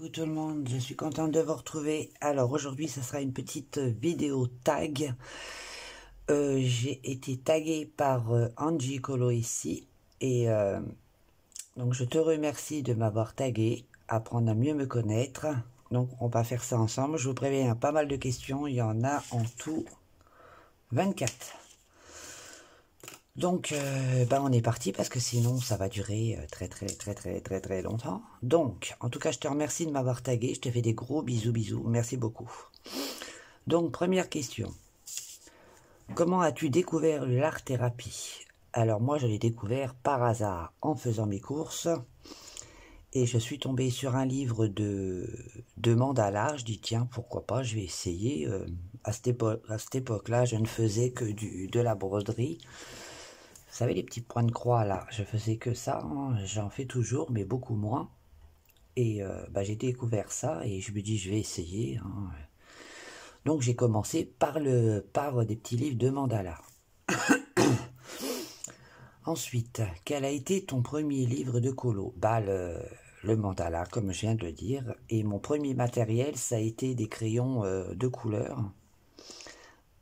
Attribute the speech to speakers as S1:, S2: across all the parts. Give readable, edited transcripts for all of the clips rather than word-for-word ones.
S1: Coucou tout le monde, je suis contente de vous retrouver. Alors aujourd'hui, ça sera une petite vidéo tag. J'ai été taguée par Angie Colo ici. Et donc je te remercie de m'avoir tagué, apprendre à mieux me connaître. Donc on va faire ça ensemble. Je vous préviens, il y a pas mal de questions. Il y en a en tout 24. Donc, on est parti parce que sinon ça va durer très longtemps. Donc, en tout cas, je te remercie de m'avoir tagué. Je te fais des gros bisous. Merci beaucoup. Donc, première question. Comment as-tu découvert l'art-thérapie? Alors, moi, je l'ai découvert par hasard en faisant mes courses. Et je suis tombée sur un livre de mandala. Je dis, tiens, pourquoi pas, je vais essayer. À cette époque-là, je ne faisais que de la broderie. Vous savez, les petits points de croix, là, je faisais que ça, hein. J'en fais toujours, mais beaucoup moins. Et j'ai découvert ça, et je me dis, je vais essayer, hein. Donc, j'ai commencé par des petits livres de mandala. Ensuite, quel a été ton premier livre de colo? Le mandala, comme je viens de le dire. Et mon premier matériel, ça a été des crayons de couleur.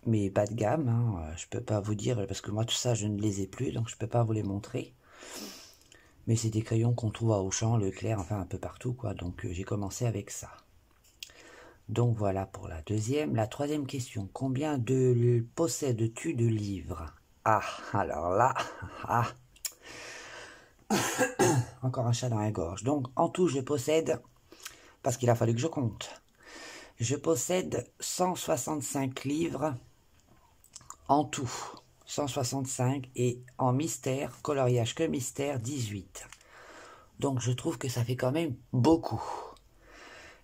S1: Mais bas de gamme, hein. Je peux pas vous dire, parce que moi tout ça je ne les ai plus, donc je peux pas vous les montrer. Mais c'est des crayons qu'on trouve à Auchan, Leclerc, enfin un peu partout, quoi. Donc j'ai commencé avec ça. Donc voilà pour la deuxième. La troisième question, combien possèdes-tu de livres? Ah, alors là, encore un chat dans la gorge. Donc en tout je possède, parce qu'il a fallu que je compte, je possède 165 livres en tout, 165, et en mystère, coloriage que mystère, 18. Donc je trouve que ça fait quand même beaucoup.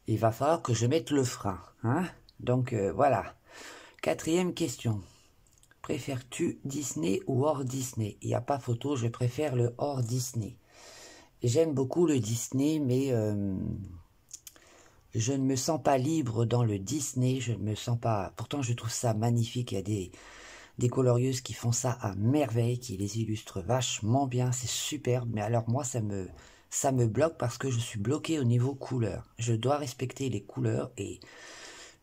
S1: Il va falloir que je mette le frein, hein. Donc voilà. Quatrième question. Préfères-tu Disney ou hors Disney? Il n'y a pas photo, je préfère le hors Disney. J'aime beaucoup le Disney, mais je ne me sens pas libre dans le Disney. Je ne me sens pas... Pourtant, je trouve ça magnifique. Il y a des colorieuses qui font ça à merveille, qui les illustrent vachement bien, c'est superbe. Mais alors moi, ça me bloque parce que je suis bloqué au niveau couleur. Je dois respecter les couleurs et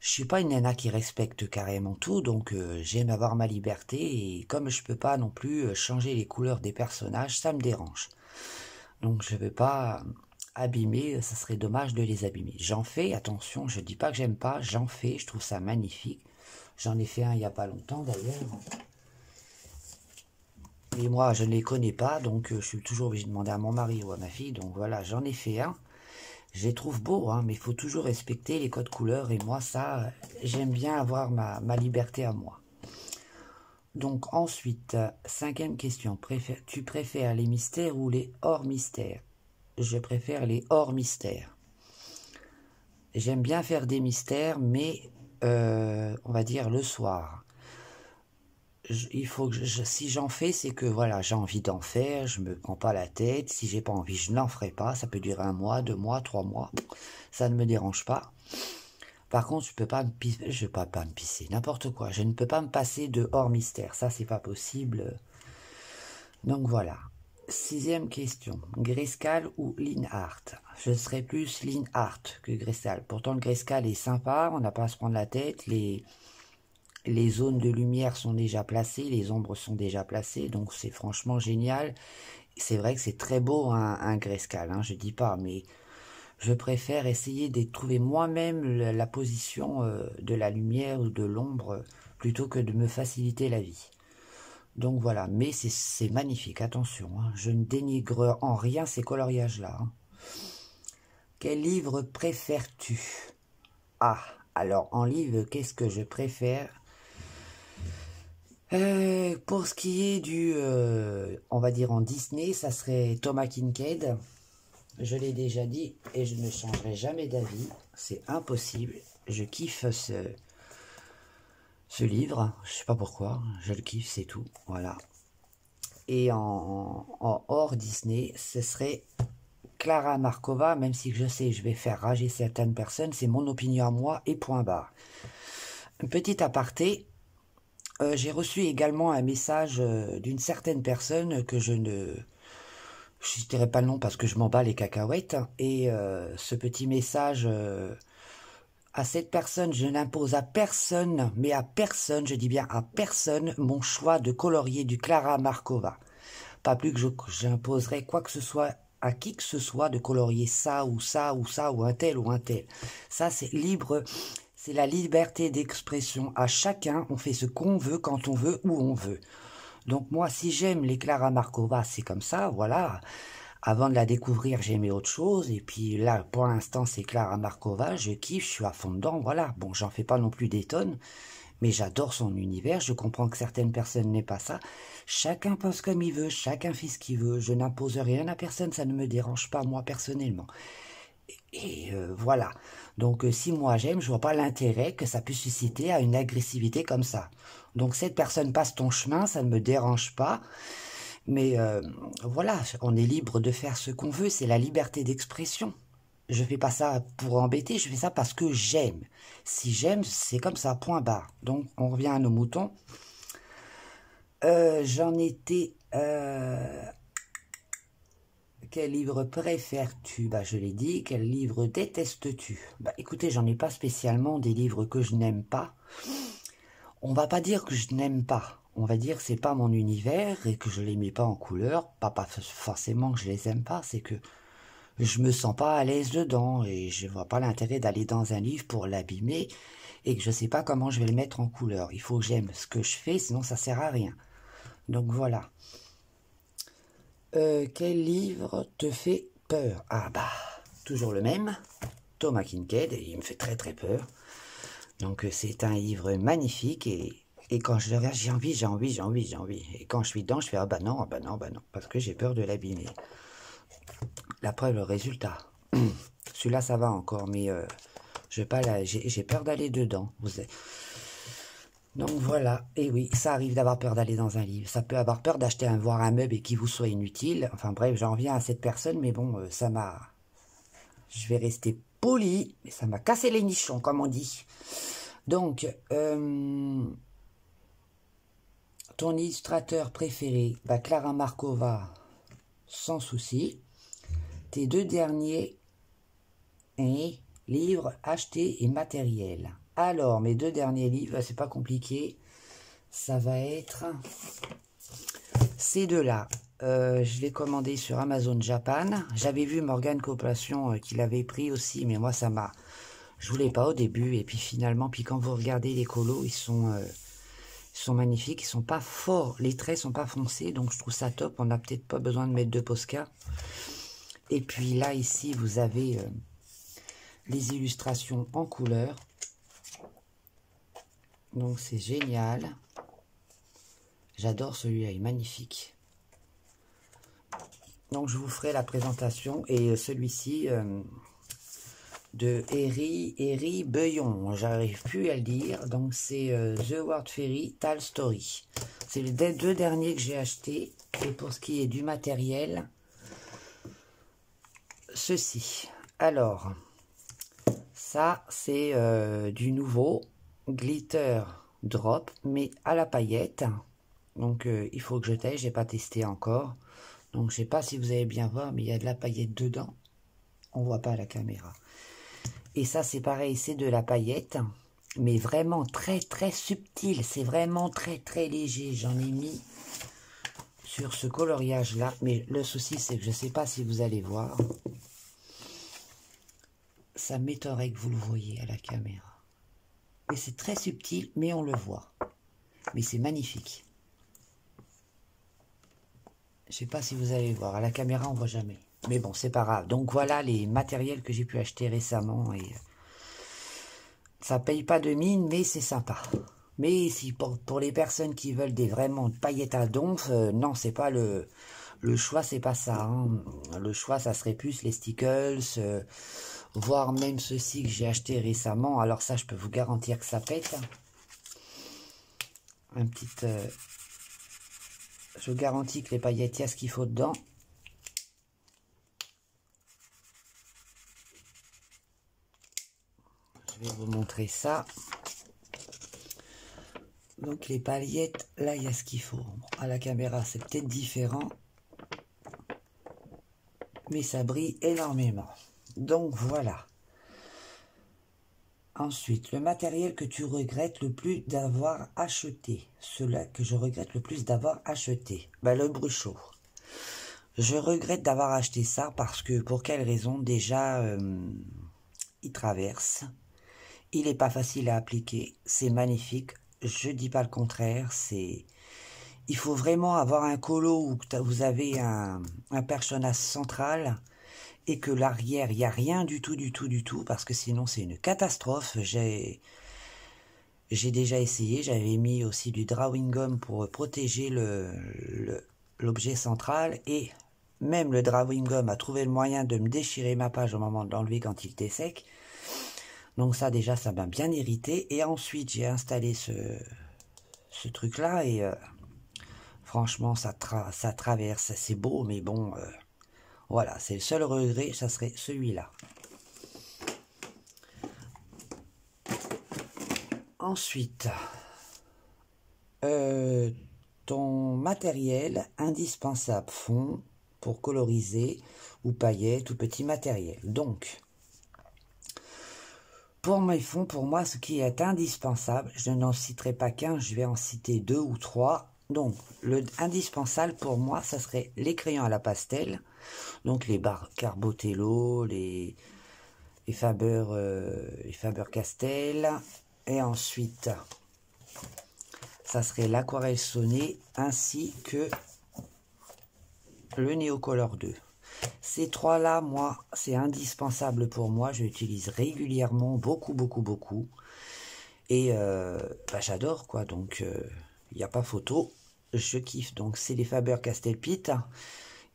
S1: je suis pas une nana qui respecte carrément tout, donc j'aime avoir ma liberté et comme je peux pas non plus changer les couleurs des personnages, ça me dérange. Donc je veux pas abîmer, ça serait dommage de les abîmer. J'en fais, attention, je dis pas que j'aime pas, j'en fais, je trouve ça magnifique. J'en ai fait un il n'y a pas longtemps d'ailleurs. Et moi, je ne les connais pas, donc je suis toujours obligé de demander à mon mari ou à ma fille. Donc voilà, j'en ai fait un. Je les trouve beaux, hein, mais il faut toujours respecter les codes couleurs. Et moi, ça, j'aime bien avoir ma liberté à moi. Donc ensuite, cinquième question. Tu préfères les mystères ou les hors mystères? Je préfère les hors mystères. J'aime bien faire des mystères, mais on va dire le soir. Il faut que si j'en fais, c'est que voilà, j'ai envie d'en faire, je me prends pas la tête. Si j'ai pas envie, je n'en ferai pas. Ça peut durer 1 mois, 2 mois, 3 mois, ça ne me dérange pas. Par contre, je peux pas me pisser, je peux pas me pisser, n'importe quoi. Je ne peux pas me passer de hors mystère, ça c'est pas possible. Donc voilà. Sixième question, Grayscale ou Line Art? Je serais plus Line Art que Grayscale. Pourtant le Grayscale est sympa, on n'a pas à se prendre la tête, les zones de lumière sont déjà placées, les ombres sont déjà placées, donc c'est franchement génial. C'est vrai que c'est très beau un Grayscale, hein, je dis pas, mais je préfère essayer de trouver moi-même la position de la lumière ou de l'ombre plutôt que de me faciliter la vie. Donc voilà, mais c'est magnifique, attention, hein, je ne dénigre en rien ces coloriages-là. Hein. Quel livre préfères-tu? Ah, alors en livre, qu'est-ce que je préfère? Pour ce qui est on va dire en Disney, ça serait Thomas Kinkade. Je l'ai déjà dit et je ne changerai jamais d'avis. C'est impossible. Je kiffe ce livre. Je sais pas pourquoi. Je le kiffe, c'est tout. Voilà. Et en hors Disney, ce serait Clara Markova, même si je sais, je vais faire rager certaines personnes. C'est mon opinion à moi et point barre. Un petit aparté. J'ai reçu également un message d'une certaine personne que je je ne dirai pas le nom parce que je m'en bats les cacahuètes. Et ce petit message à cette personne, je n'impose à personne, mais à personne, je dis bien à personne, mon choix de colorier du Clara Markova. Pas plus que j'imposerai quoi que ce soit à qui que ce soit de colorier ça ou ça ou ça ou un tel ou un tel. Ça, c'est libre, c'est la liberté d'expression. À chacun, on fait ce qu'on veut, quand on veut, où on veut. Donc moi, si j'aime les Clara Markova, c'est comme ça, voilà. Avant de la découvrir, j'aimais autre chose. Et puis là, pour l'instant, c'est Clara Markova. Je kiffe, je suis à fond dedans. Voilà. Bon, j'en fais pas non plus des tonnes. Mais j'adore son univers. Je comprends que certaines personnes n'aient pas ça. Chacun pense comme il veut. Chacun fait ce qu'il veut. Je n'impose rien à personne. Ça ne me dérange pas, moi, personnellement. Et voilà. Donc, si moi j'aime, je vois pas l'intérêt que ça puisse susciter à une agressivité comme ça. Donc, cette personne passe ton chemin. Ça ne me dérange pas. Mais voilà, on est libre de faire ce qu'on veut, c'est la liberté d'expression. Je fais pas ça pour embêter, je fais ça parce que j'aime. Si j'aime, c'est comme ça, point barre. Donc, on revient à nos moutons. J'en étais... quel livre préfères-tu? Bah, je l'ai dit. Quel livre détestes-tu? Bah, écoutez, j'en ai pas spécialement des livres que je n'aime pas. On va pas dire que je n'aime pas. On va dire que c'est pas mon univers et que je les mets pas en couleur. Pas forcément que je les aime pas, c'est que je me sens pas à l'aise dedans et je vois pas l'intérêt d'aller dans un livre pour l'abîmer et que je sais pas comment je vais le mettre en couleur. Il faut que j'aime ce que je fais, sinon ça sert à rien. Donc voilà. Quel livre te fait peur? Ah bah, toujours le même. Thomas Kinkade, et il me fait très très peur. Donc c'est un livre magnifique et quand je le regarde, j'ai envie. Et quand je suis dedans, je fais ah bah non, parce que j'ai peur de l'abîmer. La preuve, le résultat. Celui-là, ça va encore, mais j'ai peur d'aller dedans. Donc voilà, et oui, ça arrive d'avoir peur d'aller dans un livre. Ça peut avoir peur d'acheter voir un meuble et qu'il vous soit inutile. Enfin bref, j'en reviens à cette personne, mais bon, ça m'a... Je vais rester poli, mais ça m'a cassé les nichons, comme on dit. Donc, ton illustrateur préféré, bah Clara Markova, sans souci. Tes deux derniers livres achetés et matériels. Alors, mes deux derniers livres, c'est pas compliqué. Ça va être ces deux-là. Je l'ai commandé sur Amazon Japan. J'avais vu Morgan Coopération qui l'avait pris aussi, mais moi ça m'a... Je voulais pas au début, et puis finalement, puis quand vous regardez les colos, ils sont magnifiques, ils sont pas forts, les traits sont pas foncés, donc je trouve ça top. On n'a peut-être pas besoin de mettre de Posca. Et puis là, ici, vous avez les illustrations en couleur. Donc c'est génial. J'adore celui-là, il est magnifique. Donc je vous ferai la présentation et celui-ci de Eri Beuillon, j'arrive plus à le dire. Donc c'est The World Fairy Tale Story. C'est les deux derniers que j'ai achetés. Et pour ce qui est du matériel, ceci. Alors, ça c'est du nouveau Glitter Drop, mais à la paillette. Donc il faut que je teste, j'ai pas testé encore. Donc je sais pas si vous allez bien voir, mais il y a de la paillette dedans. On voit pas à la caméra. Et ça c'est pareil, c'est de la paillette, mais vraiment très très subtil. C'est vraiment très très léger. J'en ai mis sur ce coloriage là, mais le souci c'est que je sais pas si vous allez voir. Ça m'étonnerait que vous le voyez à la caméra. Et c'est très subtil, mais on le voit. Mais c'est magnifique. Je sais pas si vous allez voir. À la caméra, on voit jamais. Mais bon, c'est pas grave. Donc voilà les matériels que j'ai pu acheter récemment. Et ça paye pas de mine, mais c'est sympa. Mais si pour les personnes qui veulent des vraiment paillettes à donf, non, c'est pas le choix, c'est pas ça. Hein. Le choix, ça serait plus les stickers, voire même ceux-ci que j'ai acheté récemment. Alors ça, je peux vous garantir que ça pète. Un petit... je vous garantis que les paillettes, il y a ce qu'il faut dedans. Je vais vous montrer ça. Donc les paillettes, là, il y a ce qu'il faut. Bon, à la caméra, c'est peut-être différent. mais ça brille énormément. Donc voilà. Ensuite, le matériel que tu regrettes le plus d'avoir acheté. Cela que je regrette le plus d'avoir acheté. Ben, le bruchot. Je regrette d'avoir acheté ça parce que, pour quelle raison? Déjà, il traverse. Il n'est pas facile à appliquer. C'est magnifique. Je dis pas le contraire. Il faut vraiment avoir un colo où vous avez un personnage central et que l'arrière, il n'y a rien du tout, parce que sinon c'est une catastrophe. J'ai déjà essayé. J'avais mis aussi du drawing gum pour protéger l'objet central et même le drawing gum a trouvé le moyen de me déchirer ma page au moment de l'enlever quand il était sec. Donc ça déjà, ça m'a bien irrité. Et ensuite, j'ai installé ce truc-là et franchement, ça traverse. C'est beau, mais bon, voilà, c'est le seul regret, ça serait celui-là. Ensuite, ton matériel indispensable, fond pour coloriser ou paillettes ou petit matériel. Donc, pour mes fonds, pour moi, ce qui est indispensable, je n'en citerai pas qu'un, je vais en citer 2 ou 3. Donc, le indispensable pour moi, ça serait les crayons à la pastel, donc les Carbotello, les Faber-Castell, et ensuite, ça serait l'aquarelle sonnée ainsi que le Neocolor 2. Ces trois-là, moi, c'est indispensable pour moi. Je l'utilise régulièrement, beaucoup. Et j'adore, quoi. Donc, il n'y a pas photo. Je kiffe. Donc, c'est les Faber-Castell Pitt.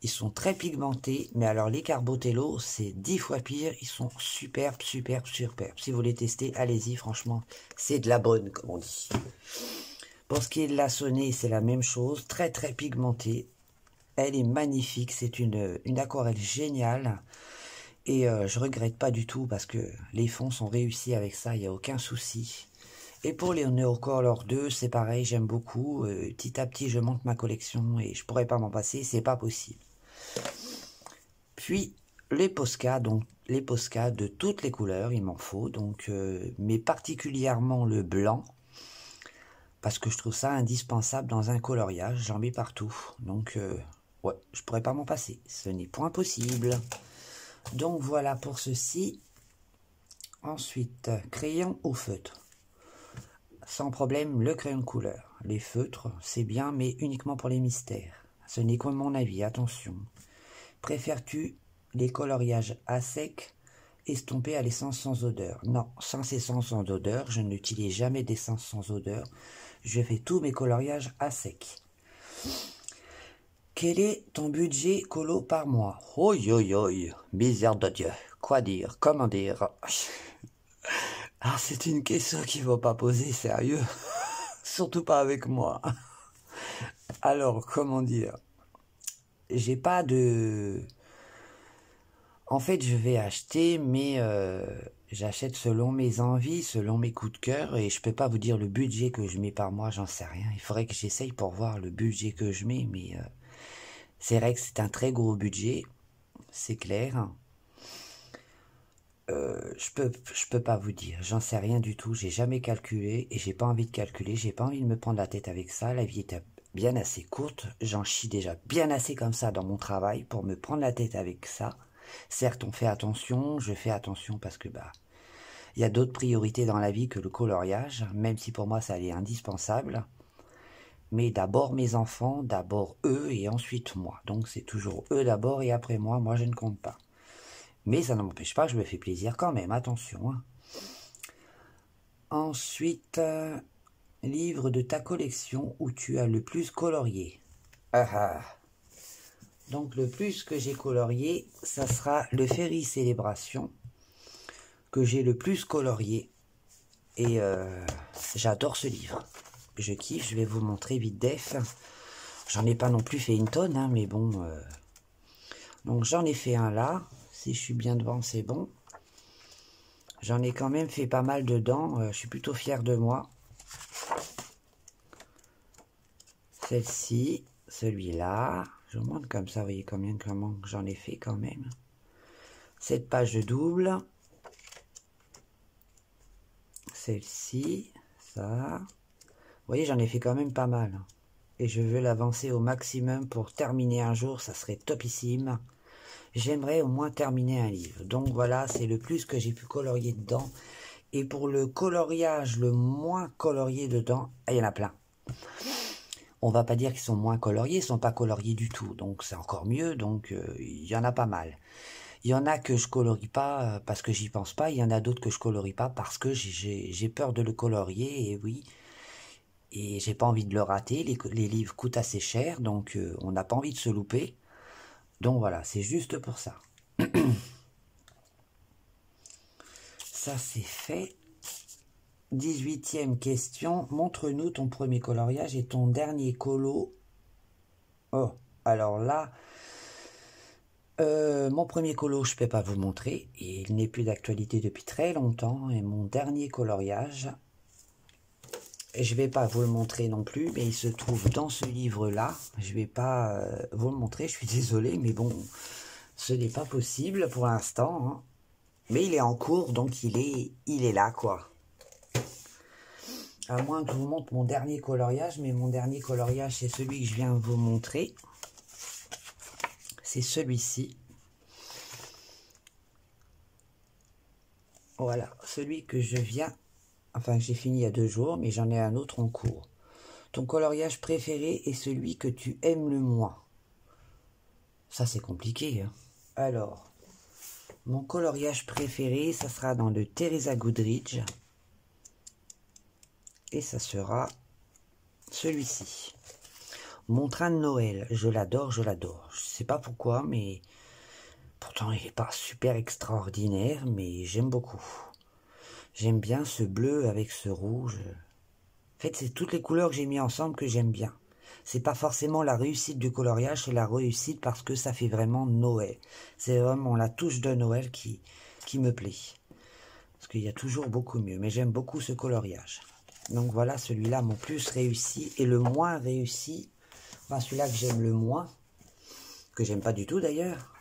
S1: Ils sont très pigmentés. Mais alors, les Carbotello, c'est 10 fois pire. Ils sont superbes. Si vous les testez, allez-y. Franchement, c'est de la bonne, comme on dit. Pour ce qui est de la sonnée, c'est la même chose. Très pigmentée. Elle est magnifique, c'est une aquarelle géniale et je regrette pas du tout parce que les fonds sont réussis avec ça, il n'y a aucun souci. Et pour les Neocolor 2, c'est pareil, j'aime beaucoup. Petit à petit, je monte ma collection et je pourrais pas m'en passer, c'est pas possible. Puis les Posca, donc les Posca de toutes les couleurs, il m'en faut, donc mais particulièrement le blanc. Parce que je trouve ça indispensable dans un coloriage, j'en mets partout. Donc ouais, je pourrais pas m'en passer, ce n'est point possible. Donc voilà pour ceci. Ensuite, crayon ou feutre. Sans problème, le crayon de couleur. Les feutres, c'est bien, mais uniquement pour les mystères. Ce n'est que mon avis, attention. Préfères-tu les coloriages à sec, estompés à l'essence sans odeur? Non, sans essence sans odeur, je n'utilise jamais d'essence sans odeur. Je fais tous mes coloriages à sec. Quel est ton budget colo par mois? Oi, misère de Dieu. Quoi dire? Comment dire? Ah, c'est une question qu'il ne faut pas poser, sérieux. Surtout pas avec moi. Alors, comment dire? J'ai pas de... En fait, je vais acheter, mais j'achète selon mes envies, selon mes coups de cœur, et je peux pas vous dire le budget que je mets par mois, j'en sais rien. Il faudrait que j'essaye pour voir le budget que je mets, mais c'est vrai que c'est un très gros budget, c'est clair. Je peux pas vous dire, j'en sais rien du tout, j'ai jamais calculé, et j'ai pas envie de calculer, j'ai pas envie de me prendre la tête avec ça, la vie est bien assez courte, j'en chie déjà bien assez comme ça dans mon travail pour me prendre la tête avec ça. Certes, on fait attention, je fais attention parce que il y a d'autres priorités dans la vie que le coloriage, même si pour moi ça est indispensable. Mais d'abord mes enfants, d'abord eux et ensuite moi. Donc c'est toujours eux d'abord et après moi, je ne compte pas. Mais ça ne m'empêche pas, je me fais plaisir quand même, attention. Hein. Ensuite, livre de ta collection où tu as le plus colorié. Donc le plus que j'ai colorié, ça sera le Ferry Célébration, que j'ai le plus colorié. Et j'adore ce livre. Je kiffe, je vais vous montrer vite def. J'en ai pas non plus fait une tonne, hein, mais bon. Donc j'en ai fait un là. Si je suis bien devant, c'est bon. J'en ai quand même fait pas mal dedans. Je suis plutôt fier de moi. Celle-ci, celui-là. Je vous montre comme ça, vous voyez comment j'en ai fait quand même. 7 pages de double. Celle-ci, ça. Vous voyez, j'en ai fait quand même pas mal. Et je veux l'avancer au maximum pour terminer un jour, ça serait topissime. J'aimerais au moins terminer un livre. Donc voilà, c'est le plus que j'ai pu colorier dedans. Et pour le coloriage, le moins colorié dedans, il y en a plein. On va pas dire qu'ils sont moins coloriés, ils sont pas coloriés du tout. Donc c'est encore mieux, donc il y en a pas mal. Il y en a que je colorie pas parce que j'y pense pas. Il y en a d'autres que je colorie pas parce que j'ai peur de le colorier, et oui. Et j'ai pas envie de le rater. Les livres coûtent assez cher, donc on n'a pas envie de se louper. Donc voilà, c'est juste pour ça. Ça c'est fait. 18e question. Montre-nous ton premier coloriage et ton dernier colo. Oh, alors là, mon premier colo, je ne peux pas vous montrer. Il n'est plus d'actualité depuis très longtemps. Et mon dernier coloriage, je ne vais pas vous le montrer non plus, mais il se trouve dans ce livre-là. Je ne vais pas vous le montrer, je suis désolé, mais bon, ce n'est pas possible pour l'instant. Hein. Mais il est en cours, donc il est là, quoi. À moins que je vous montre mon dernier coloriage, mais mon dernier coloriage, c'est celui que je viens de vous montrer. C'est celui-ci. Voilà, celui que je viens, enfin j'ai fini il y a 2 jours, mais j'en ai un autre en cours. Ton coloriage préféré est celui que tu aimes le moins. Ça c'est compliqué. Hein. Alors, mon coloriage préféré, ça sera dans le Teresa Goodrich. Et ça sera celui-ci. Mon train de Noël, je l'adore, je l'adore. Je sais pas pourquoi, mais pourtant il n'est pas super extraordinaire, mais j'aime beaucoup. J'aime bien ce bleu avec ce rouge. En fait, c'est toutes les couleurs que j'ai mis ensemble que j'aime bien. C'est pas forcément la réussite du coloriage, c'est la réussite parce que ça fait vraiment Noël. C'est vraiment la touche de Noël qui me plaît. Parce qu'il y a toujours beaucoup mieux, mais j'aime beaucoup ce coloriage. Donc voilà, celui-là, mon plus réussi et le moins réussi. Enfin, celui-là que j'aime le moins, que j'aime pas du tout d'ailleurs.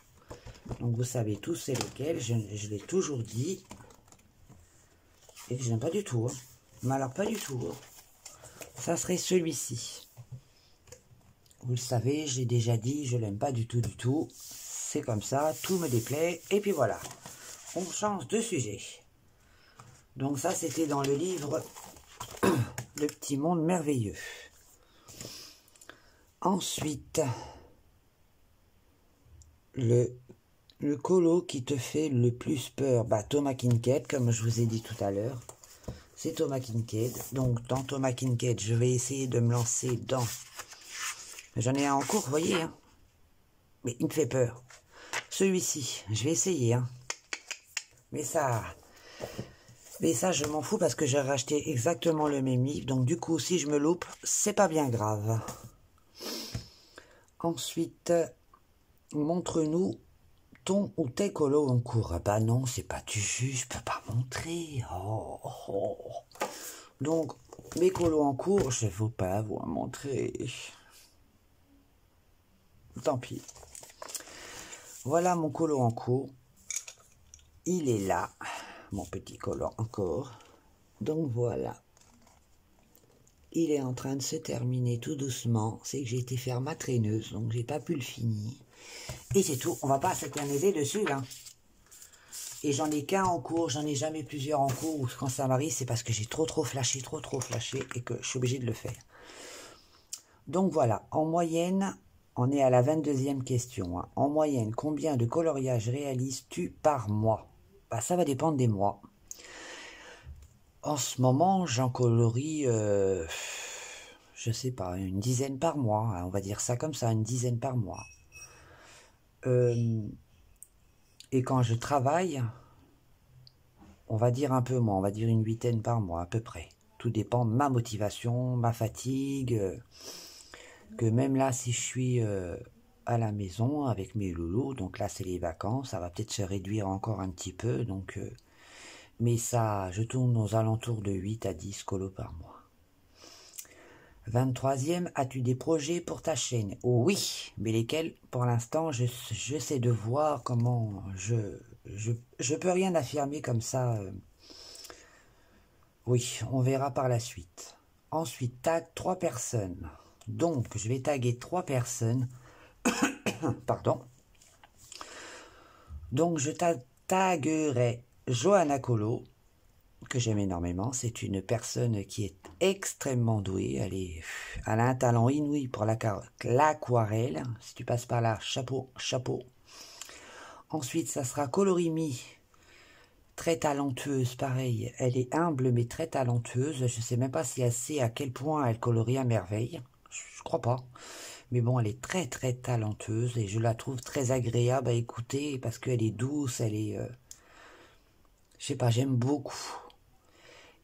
S1: Donc vous savez tous c'est lequel, je l'ai toujours dit. Et que je n'aime pas du tout. Hein. Mais alors pas du tout. Hein. Ça serait celui-ci. Vous le savez, j'ai déjà dit, je l'aime pas du tout, du tout. C'est comme ça, tout me déplaît. Et puis voilà, on change de sujet. Donc ça, c'était dans le livre Le Petit Monde Merveilleux. Ensuite, le colo qui te fait le plus peur, bah, Thomas Kinkade, comme je vous ai dit tout à l'heure. C'est Thomas Kinkade. Donc, dans Thomas Kinkade, je vais essayer de me lancer dans... J'en ai un en cours, vous voyez. Hein. Mais il me fait peur. Celui-ci, je vais essayer. Hein. Mais ça, je m'en fous parce que j'ai racheté exactement le même livre. Donc, du coup, si je me loupe, c'est pas bien grave. Ensuite, montre-nous ton ou tes colos en cours. Ah bah non, c'est pas du jus, je peux pas montrer. Oh, oh. Donc, mes colos en cours, je ne veux pas vous en montrer. Tant pis. Voilà mon colo en cours. Il est là, mon petit colo encore. Donc voilà. Il est en train de se terminer tout doucement. C'est que j'ai été faire ma traîneuse, donc j'ai pas pu le finir. Et c'est tout. On va pas s'éterniser dessus, là. Et j'en ai qu'un en cours, j'en ai jamais plusieurs en cours. Quand ça m'arrive, c'est parce que j'ai trop flashé, et que je suis obligé de le faire. Donc voilà, en moyenne, on est à la 22e question. Hein. En moyenne, combien de coloriages réalises-tu par mois? Bah, ça va dépendre des mois. En ce moment, j'en colorie, je sais pas, une dizaine par mois. Hein, on va dire ça comme ça, une dizaine par mois. Et quand je travaille, on va dire un peu moins, on va dire une 8aine par mois à peu près. Tout dépend de ma motivation, ma fatigue, que même là, si je suis à la maison avec mes loulous, donc là c'est les vacances, ça va peut-être se réduire encore un petit peu, donc, mais ça, je tourne aux alentours de 8 à 10 colos par mois. 23e, as-tu des projets pour ta chaîne? Oh oui, mais lesquels? Pour l'instant, j'essaie de voir comment je peux rien affirmer comme ça. Oui, on verra par la suite. Ensuite, tag 3 personnes. Donc, je vais taguer 3 personnes. Pardon. Donc, je taguerai Johanna Colo, que j'aime énormément. C'est une personne qui est extrêmement douée. Elle a un talent inouï pour l'aquarelle. Si tu passes par là, chapeau, chapeau. Ensuite, ça sera Colorimi, très talentueuse, pareil. Elle est humble, mais très talentueuse. Je ne sais même pas si elle sait à quel point elle colorie à merveille. Je crois pas. Mais bon, elle est très, très talentueuse et je la trouve très agréable à écouter parce qu'elle est douce, elle est... je sais pas, j'aime beaucoup.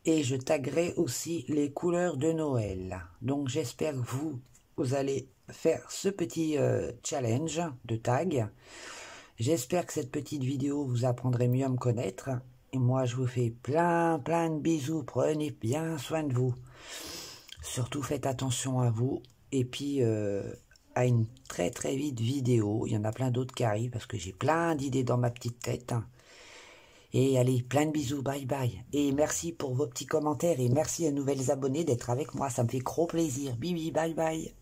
S1: Et je taguerai aussi les couleurs de Noël. Donc j'espère que vous allez faire ce petit challenge de tag. J'espère que cette petite vidéo vous apprendrait mieux à me connaître. Et moi, je vous fais plein de bisous. Prenez bien soin de vous. Surtout, faites attention à vous. Et puis, à une très vite vidéo. Il y en a plein d'autres qui arrivent parce que j'ai plein d'idées dans ma petite tête. Et allez, plein de bisous, bye bye. Et merci pour vos petits commentaires et merci aux nouvelles abonnés d'être avec moi. Ça me fait gros plaisir. Bibi, bye bye.